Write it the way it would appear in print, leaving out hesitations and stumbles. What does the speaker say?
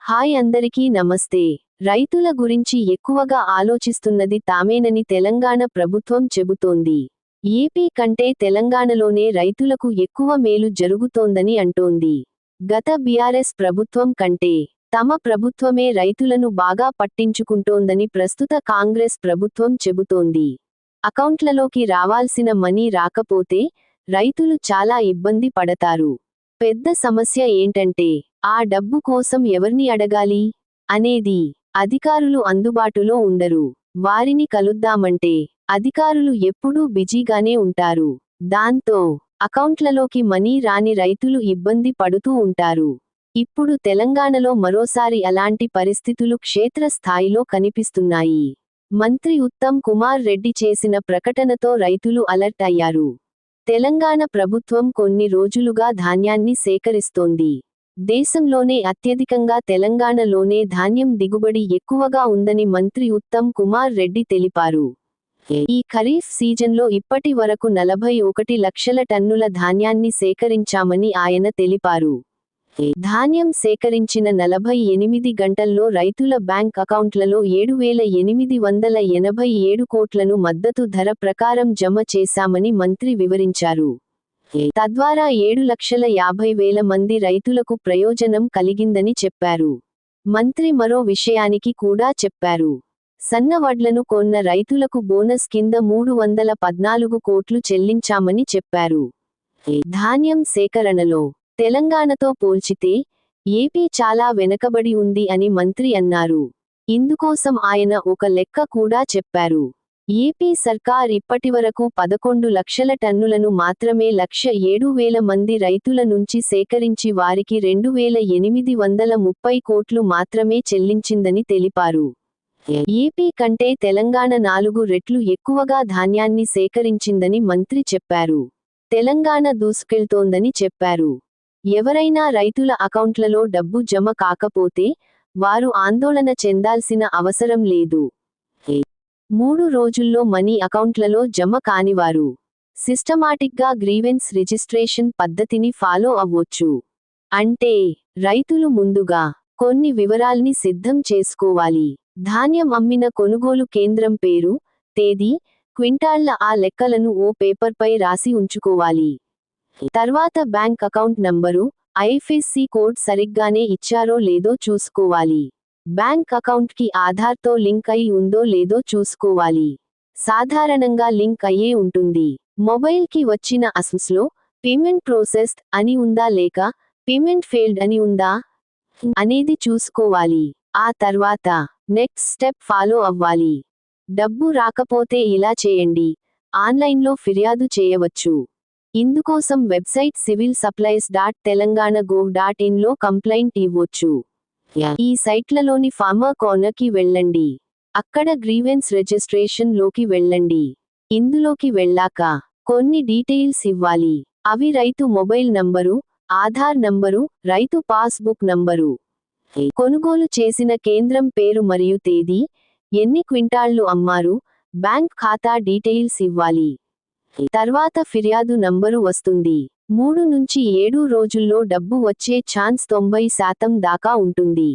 Hi అందరికీ నమస్తే. రైతుల గురించి ఎక్కువగా ఆలోచిస్తున్నది తామేనని తెలంగాణ ప్రభుత్వం చెబుతోంది. ఏపీ కంటే తెలంగాణలోనే రైతులకు ఎక్కువ మేలు జరుగుతోందని అంటోంది. గత బీఆర్ఎస్ ప్రభుత్వం కంటే తమ ప్రభుత్వమే రైతులను బాగా పట్టించుకుంటోందని ప్రస్తుత కాంగ్రెస్ ప్రభుత్వం చెబుతోంది. అకౌంట్లలోకి రావాల్సిన మనీ రాకపోతే రైతులు చాలా ఇబ్బంది పడతారు. పెద్ద సమస్య ఏంటంటే ఆ డబ్బు కోసం ఎవర్ని అడగాలి అనేది. అధికారులు అందుబాటులో ఉండరు. వారిని కలుద్దామంటే అధికారులు ఎప్పుడూ బిజీగానే ఉంటారు. దాంతో అకౌంట్లలోకి మనీ రాని రైతులు ఇబ్బంది పడుతూ ఉంటారు. ఇప్పుడు తెలంగాణలో మరోసారి అలాంటి పరిస్థితులు క్షేత్ర స్థాయిలో కనిపిస్తున్నాయి. మంత్రి ఉత్తమ్ కుమార్ రెడ్డి చేసిన ప్రకటనతో రైతులు అలర్ట్ అయ్యారు. తెలంగాణ ప్రభుత్వం కొన్ని రోజులుగా ధాన్యాన్ని సేకరిస్తోంది. దేశంలోనే అత్యధికంగా తెలంగాణలోనే ధాన్యం దిగుబడి ఎక్కువగా ఉందని మంత్రి ఉత్తమ్ కుమార్ రెడ్డి తెలిపారు. ఈ ఖరీఫ్ సీజన్లో ఇప్పటి వరకు 41 లక్షల టన్నుల ధాన్యాన్ని సేకరించామని ఆయన తెలిపారు. ధాన్యం సేకరించిన 48 గంటల్లో రైతుల బ్యాంక్ అకౌంట్లలో 7,887 కోట్లను మద్దతు ధర ప్రకారం జమ చేశామని మంత్రి వివరించారు. తద్వారా 7,50,000 మంది రైతులకు ప్రయోజనం కలిగిందని చెప్పారు. మంత్రి మరో విషయానికి కూడా చెప్పారు. సన్న వడ్లను కొన్న రైతులకు బోనస్ కింద 314 కోట్లు చెల్లించామని చెప్పారు. ధాన్యం సేకరణలో తెలంగాణతో పోల్చితే ఏపీ చాలా వెనకబడి ఉంది అని మంత్రి అన్నారు. ఇందుకోసం ఆయన ఒక లెక్క కూడా చెప్పారు. ఏపీ సర్కార్ ఇప్పటివరకు 11 లక్షల టన్నులను మాత్రమే 107,000 మంది రైతుల నుంచి సేకరించి వారికి 2,830 కోట్లు మాత్రమే చెల్లించిందని తెలిపారు. ఏపీ కంటే తెలంగాణ 4 రెట్లు ఎక్కువగా ధాన్యాన్ని సేకరించిందని మంత్రి చెప్పారు. తెలంగాణ దూసుకెళ్తోందని చెప్పారు. ఎవరైనా రైతుల అకౌంట్లలో డబ్బు జమ కాకపోతే వారు ఆందోళన చెందాల్సిన అవసరం లేదు. 3 రోజుల్లో మనీ అకౌంట్లలో జమ కానివారు సిస్టమాటిక్గా గ్రీవెన్స్ రిజిస్ట్రేషన్ పద్ధతిని ఫాలో అవ్వొచ్చు. అంటే రైతులు ముందుగా కొన్ని వివరాల్ని సిద్ధం చేసుకోవాలి. ధాన్యం అమ్మిన కొనుగోలు కేంద్రం పేరు, తేదీ, క్వింటాళ్ల ఆ లెక్కలను ఓ పేపర్పై రాసి ఉంచుకోవాలి. తర్వాత bank account number, IFSC code సరిగ్గానే ఇచ్చారో లేదో చూసుకోవాలి. బ్యాంక్ అకౌంట్కి ఆధార్తో లింక్ అయి ఉందో లేదో చూసుకోవాలి. సాధారణంగా లింక్ అయ్యే ఉంటుంది. మొబైల్కి వచ్చిన అస్ఎంఎస్లో పేమెంట్ ప్రోసెస్డ్ అని ఉందా లేక పేమెంట్ ఫెయిల్డ్ అని ఉందా అనేది చూసుకోవాలి. ఆ తర్వాత నెక్స్ట్ స్టెప్ ఫాలో అవ్వాలి. డబ్బు రాకపోతే ఇలా చేయండి. ఆన్లైన్లో ఫిర్యాదు చేయవచ్చు. ఇందుకోసం వెబ్సైట్ civilsupplies.telangana.gov.in లో కంప్లైంట్ ఇవ్వొచ్చు. ఈ సైట్లలోని ఫార్మర్ కార్నర్కి వెళ్ళండి. అక్కడ గ్రీవెన్స్ రిజిస్ట్రేషన్ లోకి వెళ్ళండి. ఇందులోకి వెళ్ళాక కొన్ని డీటెయిల్స్ ఇవ్వాలి. అవి రైతు మొబైల్ నంబరు, ఆధార్ నంబరు, రైతు పాస్బుక్ నంబరు, కొనుగోలు చేసిన కేంద్రం పేరు మరియు తేదీ, ఎన్ని క్వింటాళ్లు అమ్మారు, బ్యాంక్ ఖాతా డీటెయిల్స్ ఇవ్వాలి. తర్వాత ఫిర్యాదు నంబరు వస్తుంది. 3 నుంచి 7 రోజుల్లో డబ్బు వచ్చే ఛాన్స్ 90% దాకా ఉంటుంది.